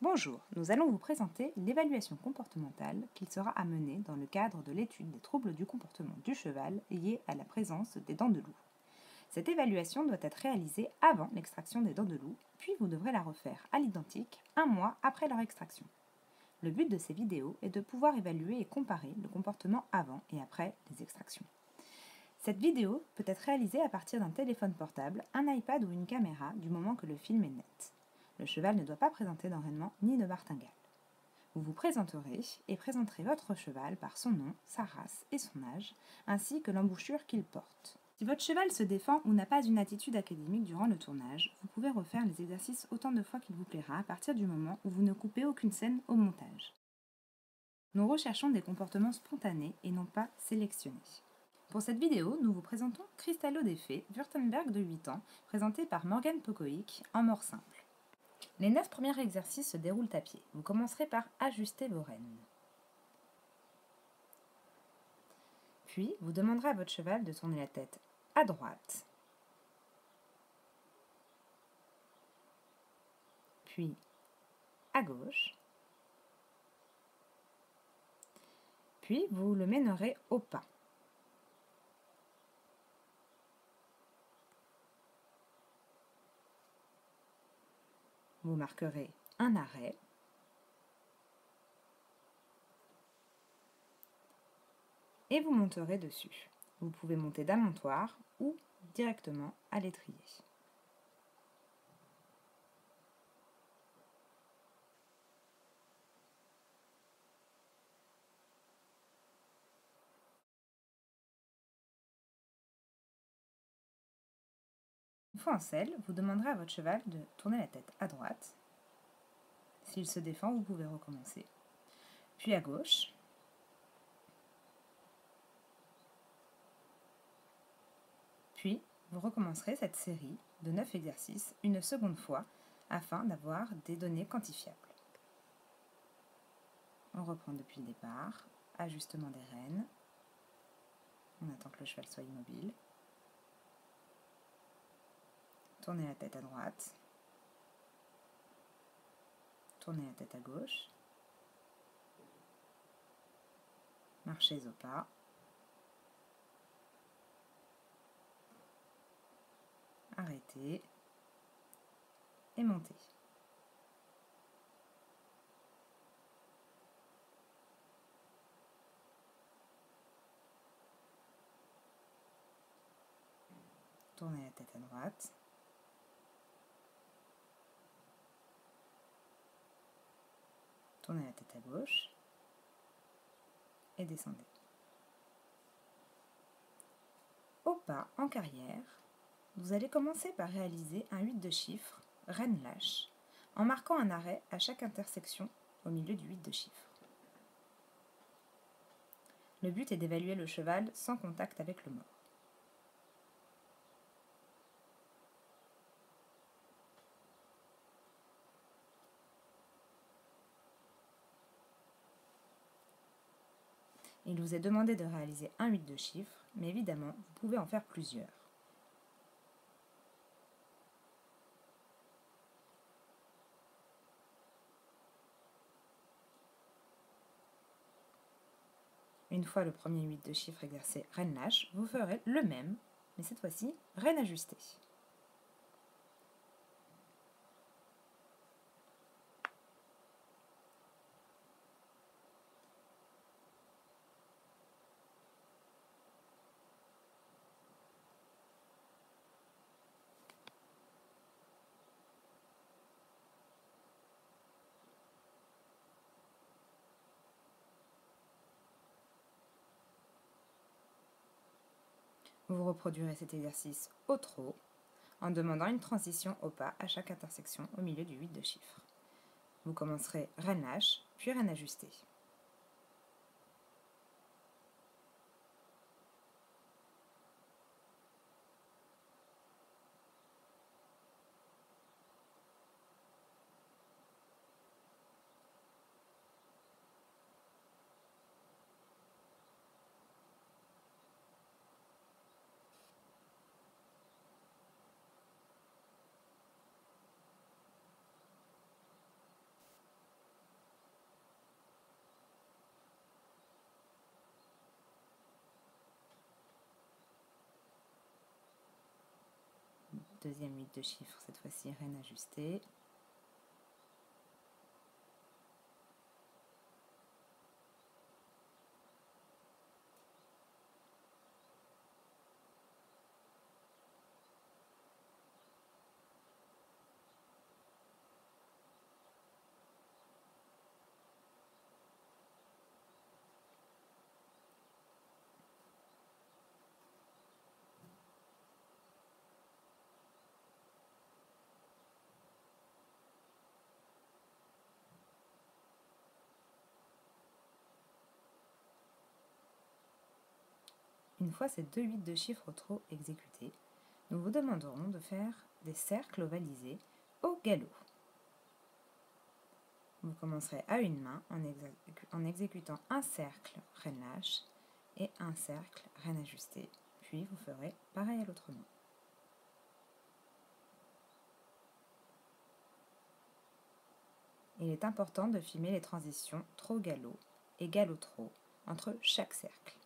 Bonjour, nous allons vous présenter l'évaluation comportementale qu'il sera à mener dans le cadre de l'étude des troubles du comportement du cheval liés à la présence des dents de loup. Cette évaluation doit être réalisée avant l'extraction des dents de loup, puis vous devrez la refaire à l'identique un mois après leur extraction. Le but de ces vidéos est de pouvoir évaluer et comparer le comportement avant et après les extractions. Cette vidéo peut être réalisée à partir d'un téléphone portable, un iPad ou une caméra du moment que le film est net. Le cheval ne doit pas présenter d'enraînement ni de martingale. Vous vous présenterez et présenterez votre cheval par son nom, sa race et son âge, ainsi que l'embouchure qu'il porte. Si votre cheval se défend ou n'a pas une attitude académique durant le tournage, vous pouvez refaire les exercices autant de fois qu'il vous plaira à partir du moment où vous ne coupez aucune scène au montage. Nous recherchons des comportements spontanés et non pas sélectionnés. Pour cette vidéo, nous vous présentons Cristallo des Fées, Württemberg de 8 ans, présenté par Morgan Pocoic en mort simple. Les 9 premiers exercices se déroulent à pied. Vous commencerez par ajuster vos rênes. Puis, vous demanderez à votre cheval de tourner la tête à droite, puis à gauche, puis vous le mènerez au pas. Vous marquerez un arrêt, et vous monterez dessus. Vous pouvez monter d'un montoir ou directement à l'étrier. Une fois en selle, vous demanderez à votre cheval de tourner la tête à droite. S'il se défend, vous pouvez recommencer. Puis à gauche. Puis, vous recommencerez cette série de 9 exercices une seconde fois afin d'avoir des données quantifiables. On reprend depuis le départ, ajustement des rênes. On attend que le cheval soit immobile. Tournez la tête à droite. Tournez la tête à gauche. Marchez au pas. Arrêtez. Et montez. Tournez la tête à droite. Tournez la tête à gauche. Et descendez. Au pas, en carrière, vous allez commencer par réaliser un 8 de chiffres, reine lâche, en marquant un arrêt à chaque intersection au milieu du 8 de chiffres. Le but est d'évaluer le cheval sans contact avec le mort. Il vous est demandé de réaliser un 8 de chiffres, mais évidemment, vous pouvez en faire plusieurs. Une fois le premier 8 de chiffres exercé reine lâche, vous ferez le même, mais cette fois-ci, reine ajustée. Vous reproduirez cet exercice au trot, en demandant une transition au pas à chaque intersection au milieu du 8 de chiffres. Vous commencerez reine lâche, puis reine ajustée. Deuxième 8 de chiffre, cette fois-ci reine ajustée. Une fois ces deux 8 de chiffre au trot exécutés, nous vous demanderons de faire des cercles ovalisés au galop. Vous commencerez à une main en exécutant un cercle reine lâche et un cercle reine ajustée, puis vous ferez pareil à l'autre main. Il est important de filmer les transitions trot-galop et galop-trot entre chaque cercle.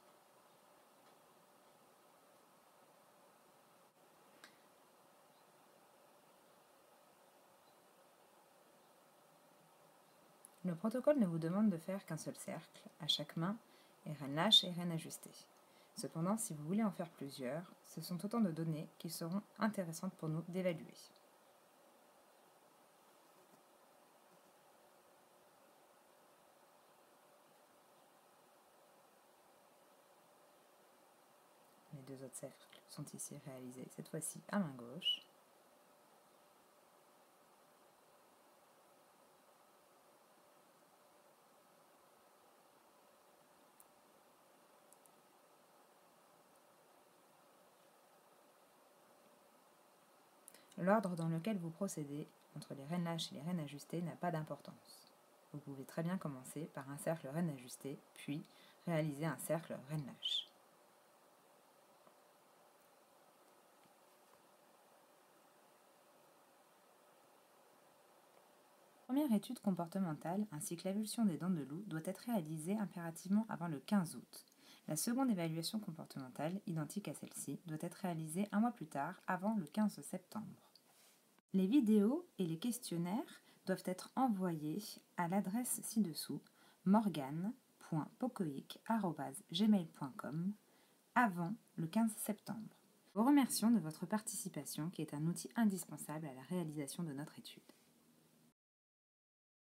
Le protocole ne vous demande de faire qu'un seul cercle à chaque main et reine lâche et reine ajustée. Cependant, si vous voulez en faire plusieurs, ce sont autant de données qui seront intéressantes pour nous d'évaluer. Les deux autres cercles sont ici réalisés, cette fois-ci à main gauche. L'ordre dans lequel vous procédez entre les reines lâches et les reines ajustées n'a pas d'importance. Vous pouvez très bien commencer par un cercle reine ajustée, puis réaliser un cercle reine lâche. La première étude comportementale ainsi que l'avulsion des dents de loup doit être réalisée impérativement avant le 15 août. La seconde évaluation comportementale, identique à celle-ci, doit être réalisée un mois plus tard, avant le 15 septembre. Les vidéos et les questionnaires doivent être envoyés à l'adresse ci-dessous morgane.pocoic@gmail.com avant le 15 septembre. Nous vous remercions de votre participation qui est un outil indispensable à la réalisation de notre étude.